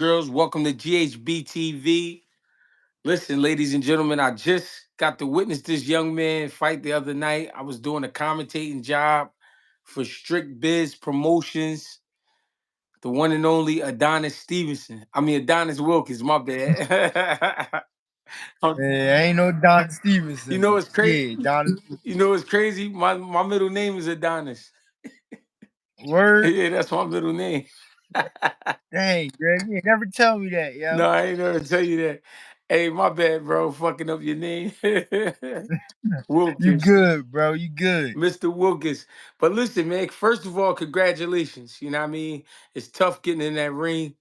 girls. Welcome to GHB TV. Listen, ladies and gentlemen, I just got to witness this young man fight the other night. I was doing a commentating job for Strict Biz Promotions, the one and only Adonis Stevenson. I mean, Adonis Wilkins, my bad. Man, ain't no Don you Stevenson, know but it's crazy. yeah, Don. You know it's crazy. My middle name is Adonis. Word. Yeah, that's my middle name. Dang, Greg, you ain't never tell me that, No, yo. I ain't never tell you that. Hey, my bad, bro. Fucking up your name. You Wilkins. good, bro? You good? Mr. Wilkins. But listen, man, first of all, congratulations. You know what I mean? It's tough getting in that ring.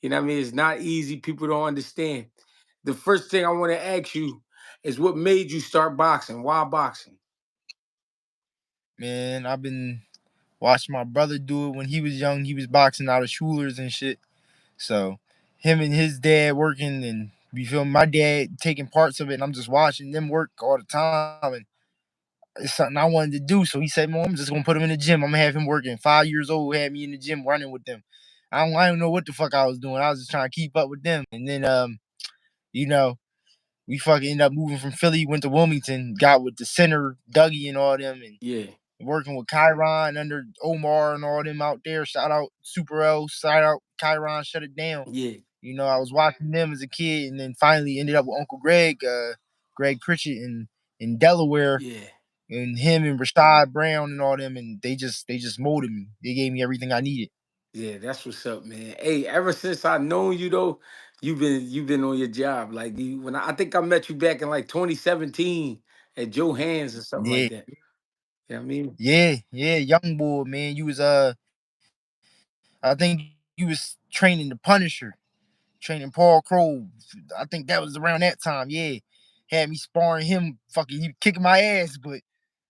You know what I mean? It's not easy. People don't understand. The first thing I want to ask you is what made you start boxing? Why boxing? Man, I've been watching my brother do it when he was young. He was boxing out of Schulers and shit. So him and his dad working, and you feel me? My dad taking parts of it, and I'm just watching them work all the time. And it's something I wanted to do. So he said, "Mom, I'm just gonna put him in the gym. I'm gonna have him working." 5 years old, had me in the gym running with them. I don't know what the fuck I was doing. I was just trying to keep up with them. And then you know, we fucking ended up moving from Philly, went to Wilmington, got with the center, Dougie and all them, and Yeah, working with Chiron under Omar and all them out there. Shout out Super L, shout out Chiron, shut it down. yeah, I was watching them as a kid, and then finally ended up with Uncle Greg, Greg Pritchett in Delaware, yeah. and him and Rashad Brown and all them, and they just molded me. They gave me everything I needed. Yeah, that's what's up, man. Hey, ever since I known you though, you've been on your job. Like I think I met you back in like 2017 at Joe Hands or something like Yeah, that. You know what I mean? yeah, young boy, man. You was I think you was training the Punisher, training Paul Crow. I think that was around that time. Yeah, had me sparring him. Fucking, he kicking my ass, but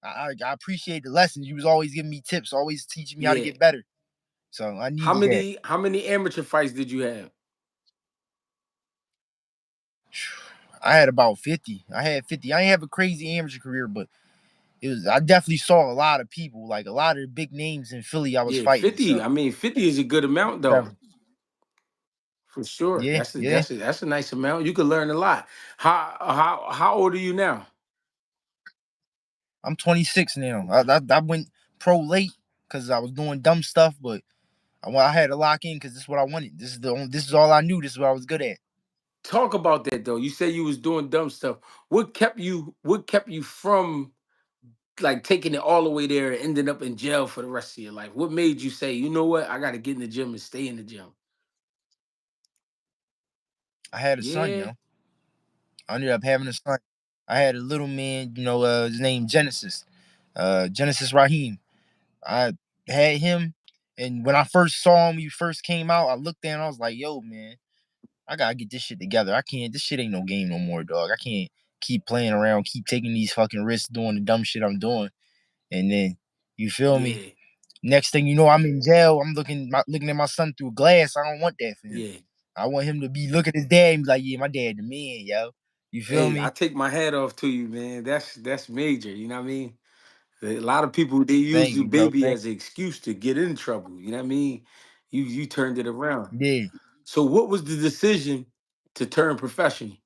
I appreciate the lessons. You was always giving me tips, always teaching me how to Yeah. get better. So I How needed that. many how many amateur fights did you have? I had about 50. I had 50. I didn't have a crazy amateur career, but it was. I definitely saw a lot of people, like a lot of the big names in Philly. I was Yeah, fighting. 50. I So mean, 50 is a good amount though. definitely. For sure. Yeah, That's a yeah. that's a that's a nice amount. You could learn a lot. How old are you now? I'm 26 now. I went pro late because I was doing dumb stuff, but I had to lock in because this is what I wanted. This is all I knew. This is what I was good at. Talk about that though. You said you was doing dumb stuff. What kept you from like taking it all the way there and ending up in jail for the rest of your life? What made you say, you know what, I gotta get in the gym and stay in the gym? I had a son, Yeah, I ended up having a son. I had a little man, his name Genesis, Genesis Raheem. I had him, and when I first saw him, he first came out. I looked at him, I was like, "Yo, man, I gotta get this shit together. I can't. This shit ain't no game no more, dog. I can't keep playing around, keep taking these fucking risks, doing the dumb shit I'm doing." And then, you feel me? yeah, Next thing you know, I'm in jail. I'm looking at my son through glass. I don't want that for him. yeah. I want him to be looking at his dad and be like, "Yeah, my dad the man, yo." You feel Hey, I me? take my hat off to you, man. That's major. You know what I mean? A lot of people they use Thank the you, bro. baby Thank as an excuse to get in trouble. You know what I mean? You turned it around. you. Yeah, So what was the decision to turn professional?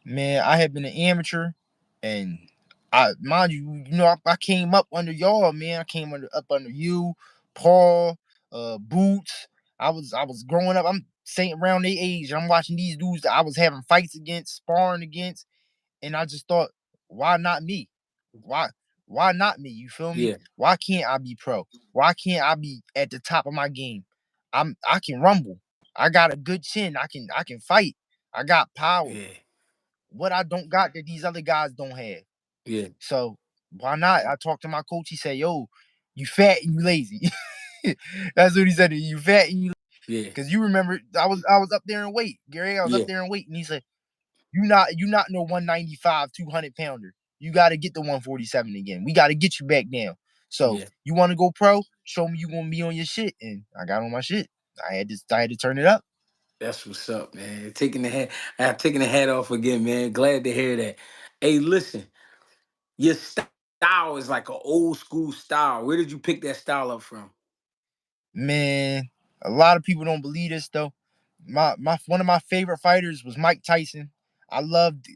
man. I had been an amateur, and I mind you, I came up under y'all, man. I came up under you, Paul, Boots. I was growing up. I'm saying around their age. I'm watching these dudes that I was having fights against, sparring against, and I just thought, why not me? Why why not me? You feel me? Yeah, Why can't I be pro? Why can't I be at the top of my game? I can rumble. I got a good chin. I can fight. I got power. yeah, What I don't got that these other guys don't have. yeah, So why not? I talked to my coach. He said, "Yo, you fat and you lazy." That's what he said. You fat and you, yeah, because you remember I was up there in weight, Gary. I was up yeah, there in weight, and he said, "You not no 195, 200 pounder. You got to get the 147 again. We got to get you back down. So yeah. you want to go pro? Show me you gonna be on your shit." And I got on my shit. I had to turn it up. That's what's up, man. I'm taking the hat off again, man. Glad to hear that. Hey, listen, your style is like an old school style. Where did you pick that style up from? Man. A lot of people don't believe this though. My one of my favorite fighters was Mike Tyson. I loved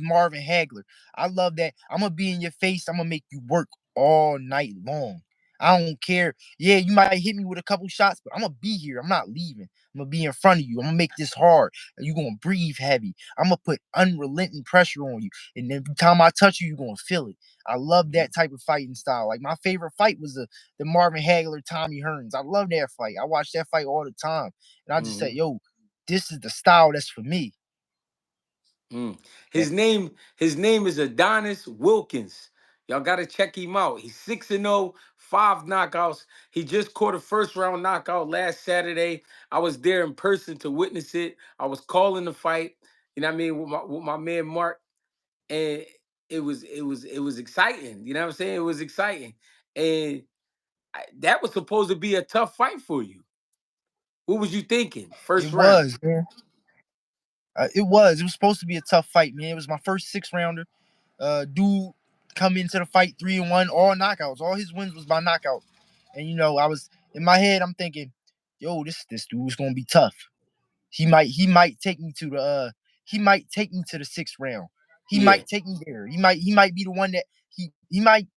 Marvin Hagler. I love that. I'm gonna be in your face. I'm gonna make you work all night long. I don't care. Yeah, you might hit me with a couple shots, but I'm gonna be here. I'm not leaving. I'm gonna be in front of you. I'm gonna make this hard. You're gonna breathe heavy. I'm gonna put unrelenting pressure on you. And every time I touch you, you're gonna feel it. I love that type of fighting style. Like my favorite fight was the Marvin Hagler Tommy Hearns. I love that fight. I watch that fight all the time. And I just said, Mm-hmm. yo, this is the style that's for me. Mm. That His name is Adonis Wilkins. Y'all gotta check him out. He's 6-0, 5 knockouts. He just caught a first round knockout last Saturday. I was there in person to witness it. I was calling the fight. You know what I mean, with my man Mark, and it was exciting. You know what I'm saying? It was exciting, and that was supposed to be a tough fight for you. What was you thinking? it First round. was, man. It was supposed to be a tough fight, man. It was my first 6 rounder. Dude come into the fight 3-1, all knockouts. All his wins was by knockout. And I was in my head, I'm thinking, yo, this dude's gonna be tough. He might take me to the 6th round. He Yeah, might take me there. He might be the one that he might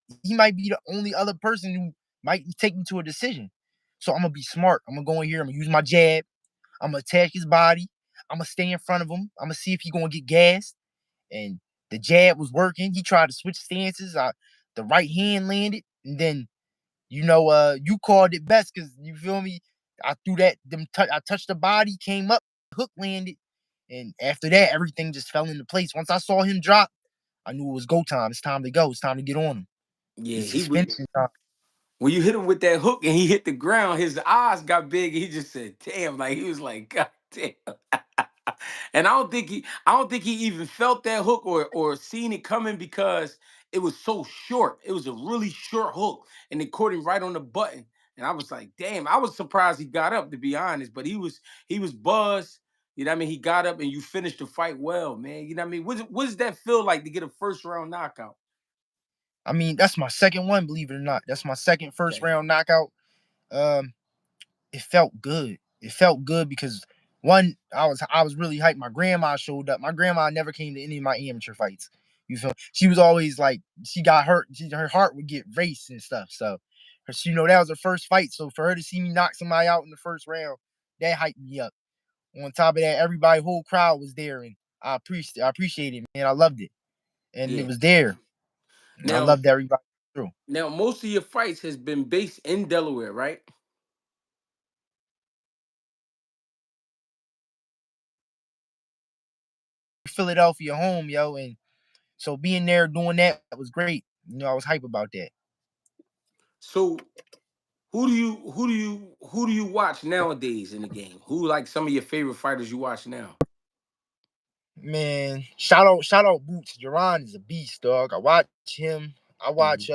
be the only other person who might take me to a decision. So I'm gonna be smart. I'm gonna go in here. I'm gonna use my jab. I'm gonna attack his body. I'm gonna stay in front of him. I'm gonna see if he gonna get gassed. And the jab was working. He tried to switch stances. The right hand landed, and then you called it best because you feel me. I threw that. I touched the body, came up, hook landed, and after that, everything just fell into place. Once I saw him drop, I knew it was go time. It's time to go. It's time to get on him. yeah. It's He just was finishing time. when you hit him with that hook and he hit the ground, his eyes got big. And he just said, "Damn!" Like he was like, "God damn!" And I don't think he even felt that hook or seen it coming because it was so short. It was a really short hook, and it caught him right on the button. And I was like, "Damn!" I was surprised he got up, to be honest. But he was buzzed. You know what I mean? He got up and you finished the fight well, man. You know what I mean? What does that feel like to get a first round knockout? I mean, that's my second one. Believe it or not, that's my second first Okay. round knockout. Um, it felt good. It felt good because one, I was really hyped. My grandma showed up. My grandma never came to any of my amateur fights. You feel? She was always like she got hurt. Her heart would get raced and stuff. So, that was her first fight. So for her to see me knock somebody out in the first round, that hyped me up. On top of that, everybody, whole crowd was there, and I appreciate it, man. I loved it, and it Yeah. was there, and I Now, loved everybody through. Now, most of your fights has been based in Delaware, right? Philadelphia home, yo, and so being there doing that was great. I was hype about that. So, who do you watch nowadays in the game? Who like some of your favorite fighters you watch now? Man, shout out Boots. Jerron is a beast, dog. I watch him. I Hmm. watch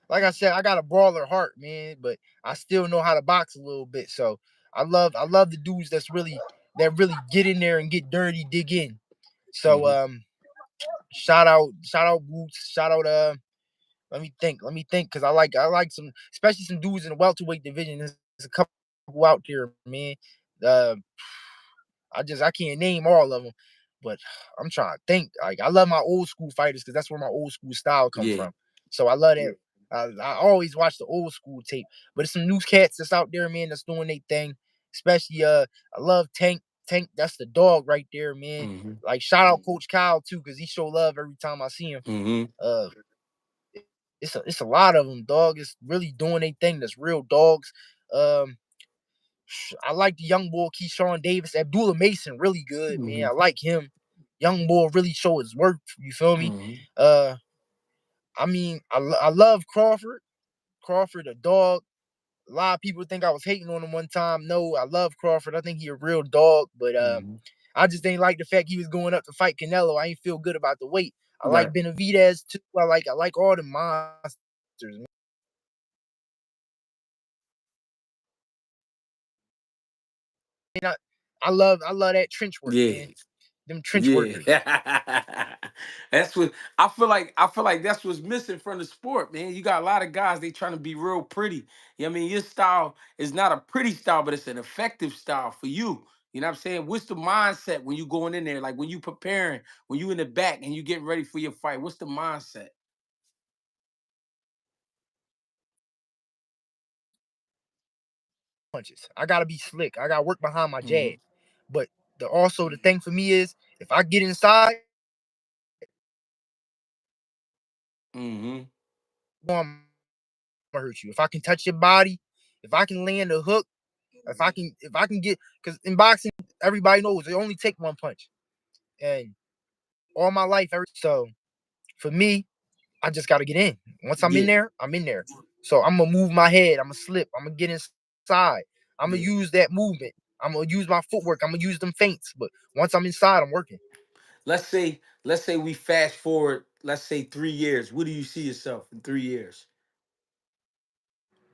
like I said, I got a brawler heart, man, but I still know how to box a little bit. So I love the dudes that really get in there and get dirty, dig in. So Hmm. shout out Boots, shout out let me think, because I like some, especially some dudes in the welterweight division. There's a couple out there, man. Uh, I can't name all of them, but I'm trying to think. Like I love my old school fighters because that's where my old school style come Yeah. from. So I love that. I always watch the old school tape, but there's some new cats that's out there, man, that's doing their thing. Especially I love Tank. Tank, that's the dog right there, man. Hmm. Like shout out Coach Kyle too, because he show love every time I see him. Hmm. Uh, it's a lot of them, dog. It's really doing their thing. That's real dogs. Um, I like the young boy Keyshawn Davis. Abdullah Mason, really good, man. Hmm. I like him. Young boy really show his work. You feel me? Hmm. Uh, I mean, I love Crawford. Crawford, a dog. A lot of people think I was hating on him one time. No, I love Crawford. I think he a real dog, but Hmm. I just ain't like the fact he was going up to fight Canelo. I ain't feel good about the weight. I like Right. Benavidez too. I like all the monsters. Man, I love that trench work, Yeah. man. trench workers. Yeah. That's what I feel like that's what's missing from the sport, man. You got a lot of guys, they trying to be real pretty. You know what I mean? Your style is not a pretty style, but it's an effective style for you. You know what I'm saying? What's the mindset when you going in there? Like when you preparing, when you in the back and you getting ready for your fight, what's the mindset? Punches. I gotta be slick. I gotta work behind my Mm-hmm. jab. But also the thing for me is if I get inside, Mm-hmm. I'm gonna hurt you. If I can touch your body, if I can land a hook, if I can get, because in boxing everybody knows they only take one punch. And all my life, so for me, I just gotta get in. Once I'm in Yeah. there, I'm in there. So I'm gonna move my head. I'm gonna slip. I'm gonna get inside. I'm gonna Yeah. use that movement. I'm gonna use my footwork. I'm gonna use them feints. But once I'm inside, I'm working. Let's say we fast forward, let's say 3 years. What do you see yourself in 3 years?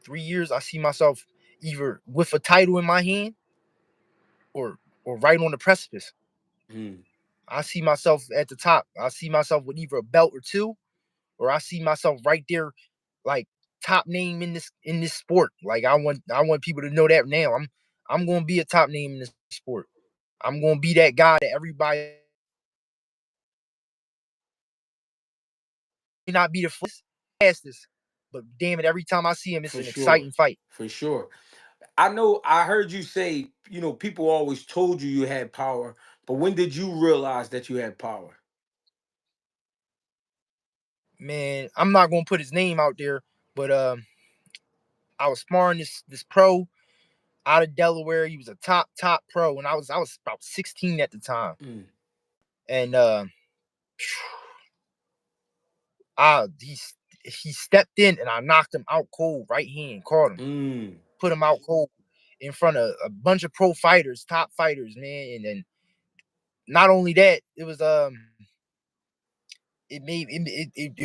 3 years, I see myself either with a title in my hand or right on the precipice. Mm. I see myself at the top. I see myself with either a belt or two, or I see myself right there, like top name in this sport. Like I want people to know that now. I'm gonna be a top name in this sport. I'm gonna be that guy that everybody may not be the fastest, but damn it, every time I see him, it's For an sure. exciting fight. For sure. I know I heard you say, people always told you you had power, but when did you realize that you had power? Man, I'm not gonna put his name out there, but I was sparring this pro out of Delaware. He was a top pro, and I was about 16 at the time, Mm. and I he stepped in and I knocked him out cold, right hand, caught him, Mm. put him out cold in front of a bunch of pro fighters, top fighters, man. And then not only that, it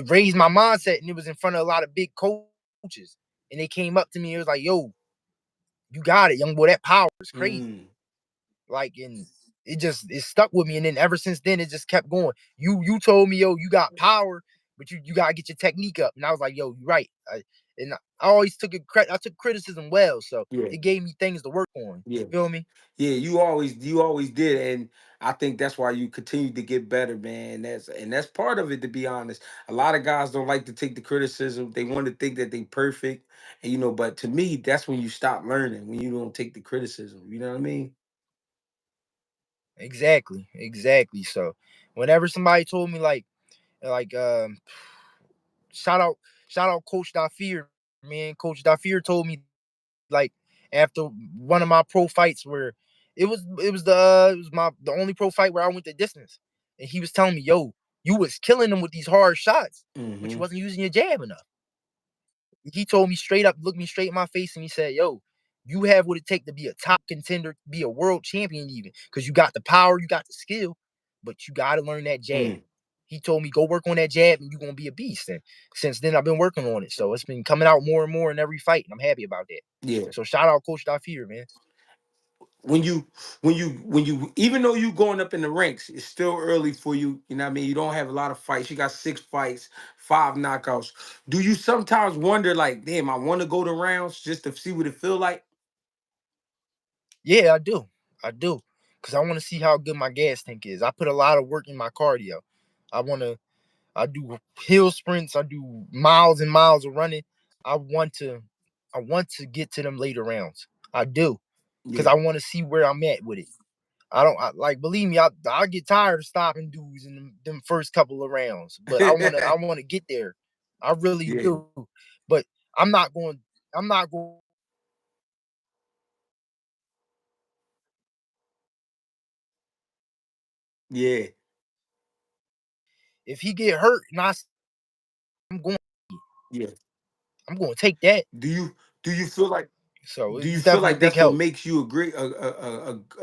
raised my mindset, and it was in front of a lot of big coaches, and they came up to me. It was like, "Yo, you got it, young boy. That power is crazy." Mm. Like, and it stuck with me, and then ever since then it just kept going. You told me, "Yo, you got power, but you gotta get your technique up," and I was like, "Yo, you're right." And I always I took criticism well, so Yeah. it gave me things to work on. Yeah. Feel me? Yeah, you always did, and I think that's why you continue to get better, man. That's part of it, to be honest. A lot of guys don't like to take the criticism. They want to think that they perfect, and but to me, that's when you stop learning, when you don't take the criticism. You know what I mean? Exactly. So whenever somebody told me like shout out shout out Coach Dafir, man. Coach Dafir told me like after one of my pro fights where it was the only pro fight where I went the distance, and he was telling me, "Yo, you was killing them with these hard shots, but you Mm-hmm. wasn't using your jab enough." He told me straight up, looked me straight in my face, and he said, "Yo, you have what it take to be a top contender, be a world champion, even because you got the power, you got the skill, but you got to learn that jab." Mm. He told me, "Go work on that jab, and you're gonna be a beast." And since then, I've been working on it, so it's been coming out more and more in every fight, and I'm happy about that. Yeah. So shout out Coach Dafir, man. When you even though you going up in the ranks, it's still early for you. You know what I mean? You don't have a lot of fights. You got 6 fights, 5 knockouts. Do you sometimes wonder, like, damn, I want to go to rounds just to see what it feel like? Yeah, I do. I do. Because I want to see how good my gas tank is. I put a lot of work in my cardio. I want to, I do hill sprints. I do miles and miles of running. I want to, I want to get to them later rounds. I do. Because Yeah. I want to see where I'm at with it. Like, believe me, I get tired of stopping dudes in them first couple of rounds. But I want to get there. I really Yeah. do. But I'm not going, I'm not going, Yeah. if he get hurt and I'm going, Yeah. I'm going to take that. Do you feel like So do you he's feel definitely a like big that's what help. makes you a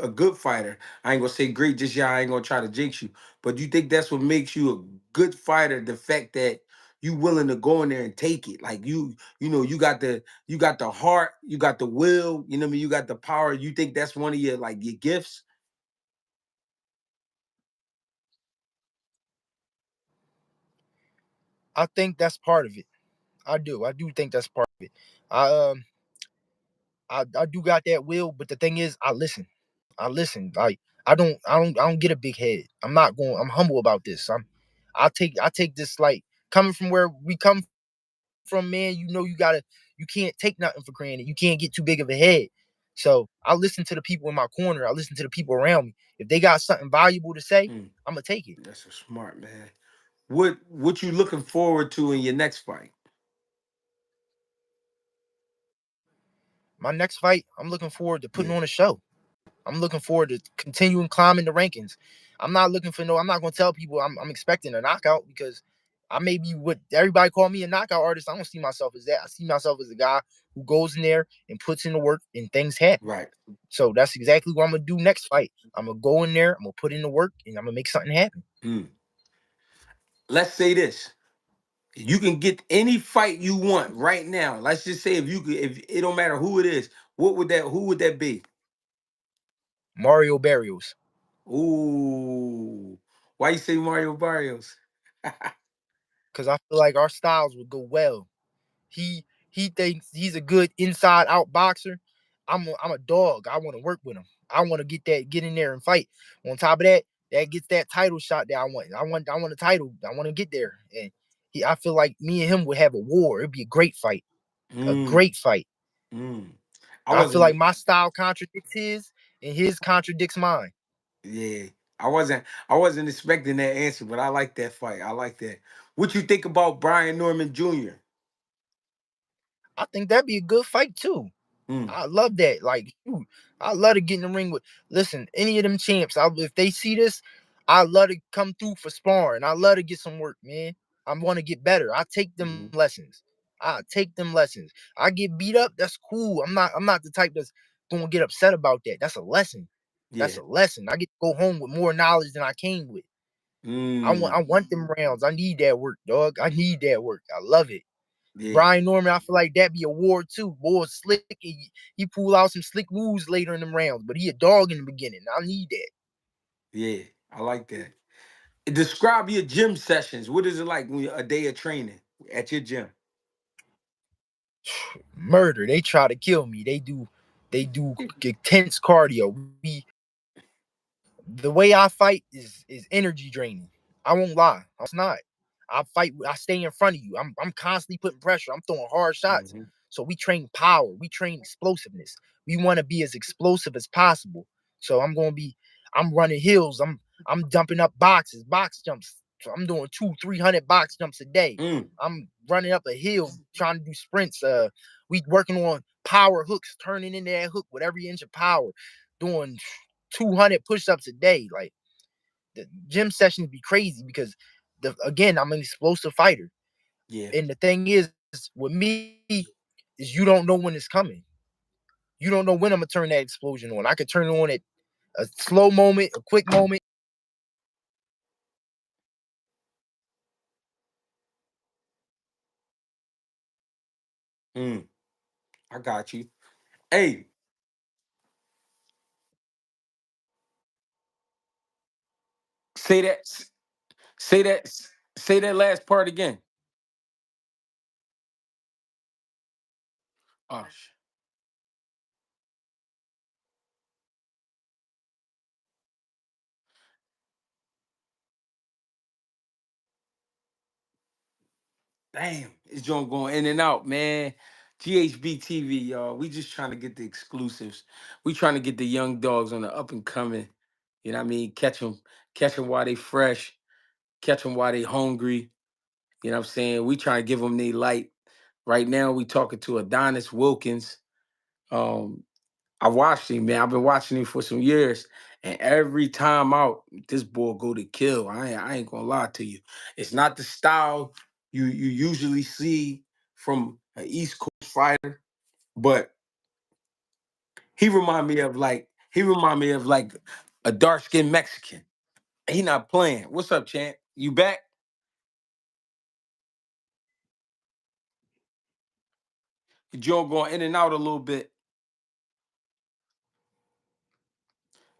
good fighter? I ain't gonna say great just yeah, I ain't gonna try to jinx you. But do you think that's what makes you a good fighter? The fact that you willing to go in there and take it. Like you got the heart, you got the will, you know what I mean? You got the power. You think that's one of your gifts? I think that's part of it. I do. I do think that's part of it. I um I do got that will, but the thing is, I listen. I listen. Like I don't get a big head. I'm not going. I'm humble about this. I take this like coming from where we come from, man. You can't take nothing for granted. You can't get too big of a head. So I listen to the people in my corner. I listen to the people around me. If they got something valuable to say, Mm, I'm gonna take it. that's a smart man. What you looking forward to in your next fight? My next fight, I'm looking forward to putting Yeah. on a show. I'm looking forward to continuing climbing the rankings. I'm not looking for no. I'm not gonna tell people I'm expecting a knockout because I may be what everybody call me a knockout artist. I don't see myself as that. I see myself as a guy who goes in there and puts in the work and things happen. Right. So that's exactly what I'm gonna do next fight. I'm gonna go in there. I'm gonna put in the work and I'm gonna make something happen. Mm. Let's say this. You can get any fight you want right now. Let's just say if you could, if it don't matter who it is, who would that be? Mario Barrios, Ooh. Why you say Mario Barrios? because I feel like our styles would go well. He thinks he's a good inside out boxer. I'm a dog. I want to work with him. I want to get in there and fight. On top of that, that gets that title shot that I want. I want a title. I want to get there. And I feel like me and him would have a war. It'd be a great fight. A Mm, great fight. mm. I I feel like wasn't my style contradicts his and his contradicts mine. yeah. I wasn't expecting that answer, but I like that fight. I like that. What you think about Brian Norman Jr.? I think that'd be a good fight too. Mm, I love that. Like, shoot, I love to get in the ring with. Listen, any of them champs, if they see this, I love to come through for sparring. I love to get some work, man. I want to get better. I take them mhm. lessons. I take them lessons. I get beat up. That's cool. I'm not the type that's gonna get upset about that. That's a lesson. That's Yeah. a lesson. I get to go home with more knowledge than I came with. I Mm, want them rounds. I need that work, dog. I need that work. I love it. yeah. Brian Norman, I feel like that'd be a war too. Boy, slick. He pull out some slick moves later in them rounds, but he a dog in the beginning. I need that. Yeah. I like that. Describe your gym sessions. What is it like when a day of training at your gym? Murder. They try to kill me. They do intense cardio. The way I fight is energy draining. I won't lie. It's not. I fight. I stay in front of you. I'm constantly putting pressure. I'm throwing hard shots. Mhm. So we train power. We train explosiveness. We want to be as explosive as possible. So I'm gonna be. I'm running hills. I'm dumping up boxes, box jumps. So I'm doing 200-300 box jumps a day. Mm, I'm running up a hill trying to do sprints. We working on power hooks, turning into that hook with every inch of power, doing 200 push-ups a day. Like the gym sessions be crazy because again, I'm an explosive fighter. yeah. And the thing is with me is you don't know when it's coming. You don't know when I'm gonna turn that explosion on. I could turn it on at a slow moment, a quick moment. Mm, I got you. Hey, say that. Say that. Say that last part again. Oh, damn, it's joint going in and out, man. GHB TV, y'all. We just trying to get the exclusives. We trying to get the young dogs on the up and coming. You know what I mean? Catch them while they fresh. Catch them while they hungry. You know what I'm saying? We trying to give them their light. Right now, we talking to Adonis Wilkins. Um, I watched him, man. I've been watching him for some years, and every time out, this boy go to kill. I ain't gonna lie to you. It's not the style you usually see from an East Coast fighter, but he remind me of like a dark skinned Mexican. He not playing. What's up, champ? You back? Joe going in and out a little bit,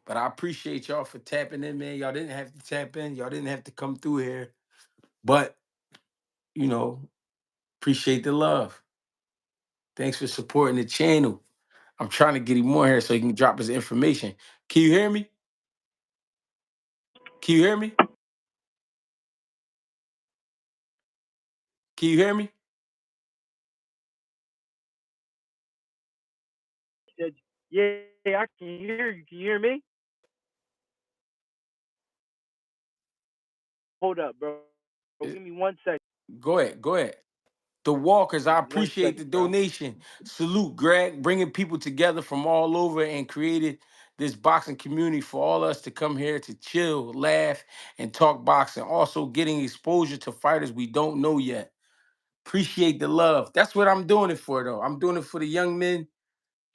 but I appreciate y'all for tapping in, man. Y'all didn't have to tap in. Y'all didn't have to come through here, but you know, appreciate the love. Thanks for supporting the channel. I'm trying to get him more here so he can drop his information. Can you hear me? Can you hear me? Can you hear me? Said, yeah, I can hear you. Can you hear me? Hold up, bro. Uh, Give me 1 second. Go ahead. Go ahead. The Walkers, I Give me one appreciate the second, bro. donation. Salute, Greg, bringing people together from all over and created this boxing community for all us to come here to chill, laugh, and talk boxing. Also, getting exposure to fighters we don't know yet. Appreciate the love. That's what I'm doing it for, though. I'm doing it for the young men.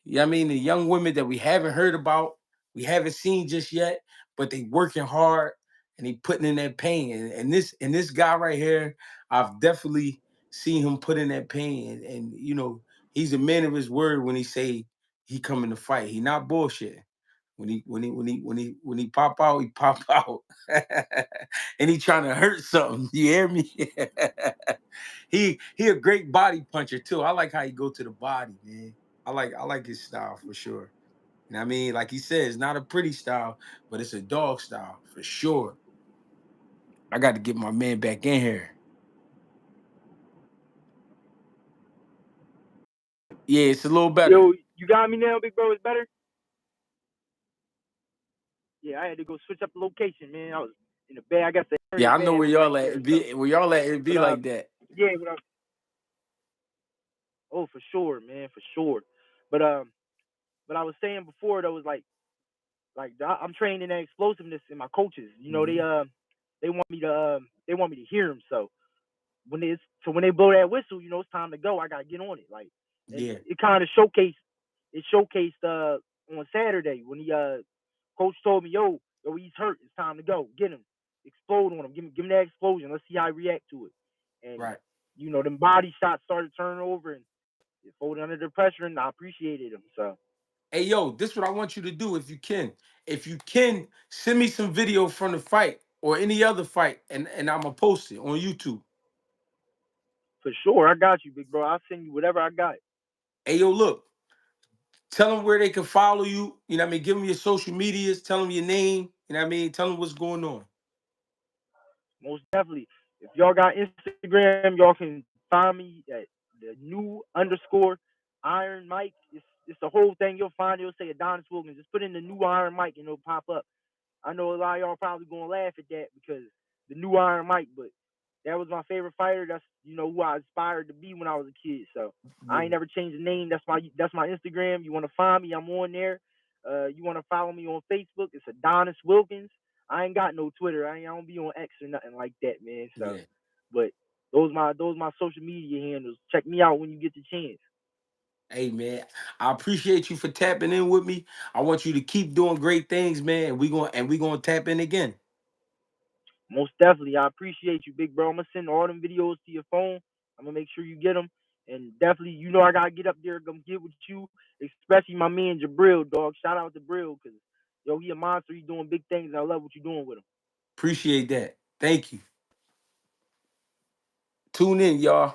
You know what I mean? The young women that we haven't heard about, we haven't seen just yet, but they working hard and they putting in that pain. And this guy right here, I've definitely seen him put in that pain. And you know, he's a man of his word when he say he coming to fight. He not bullshit. When he pop out, he pop out. And he trying to hurt something. You hear me? He a great body puncher too. I like how he go to the body, man. I like his style for sure. You know what I mean? Like he said, it's not a pretty style, but it's a dog style for sure. I got to get my man back in here. Yeah, it's a little better. Yo, you got me now, big bro? It's better? Yeah, I had to go switch up the location, man. I was in the bad. I guess the area Yeah, I know bad where right y'all at. there. So, Where y'all at, it be but like that. yeah, oh, for sure, man, for sure. But but I was saying before though, was like I'm trained in that explosiveness in my coaches. You know, Mhm. they want me to hear them. So when they blow that whistle, you know it's time to go. I gotta get on it. Like, and Yeah, it kind of showcased on Saturday when he coach told me, yo, he's hurt. It's time to go. Get him, explode on him. Give him that explosion. Let's see how he react to it. And right. you know, them body shots started turning over and it folded under the pressure, and I appreciated him. So Hey, yo, this is what I want you to do if you can. If you can, send me some video from the fight or any other fight, and I'm gonna post it on YouTube. for sure, I got you, big bro. I'll send you whatever I got. Hey, yo, look, tell them where they can follow you. You know what I mean? Give them your social medias. Tell them your name. You know what I mean? Tell them what's going on. Most definitely. If y'all got Instagram, y'all can find me at the new underscore Iron Mike. It's the whole thing. You'll find it'll say Adonis Wilkins. Just put in the new Iron Mike and it'll pop up. I know a lot of y'all probably gonna laugh at that because the new Iron Mike, but that was my favorite fighter. That's who I aspired to be when I was a kid. So I Yeah. ain't never changed the name. That's my Instagram. You wanna find me? I'm on there. You wanna follow me on Facebook? It's Adonis Wilkins. I ain't got no Twitter. I don't be on X or nothing like that, man. So, Yeah. but those my social media handles. Check me out when you get the chance. Hey, man, I appreciate you for tapping in with me. I want you to keep doing great things, man. And we gonna tap in again. Most definitely, I appreciate you, big bro. I'm gonna send all them videos to your phone. I'm gonna make sure you get them, and definitely, I gotta get up there, come get with you, especially my man Jabril, dog. Shout out to Brill, cause yo, he a monster. He doing big things, and I love what you're doing with him. Appreciate that. Thank you. Tune in, y'all.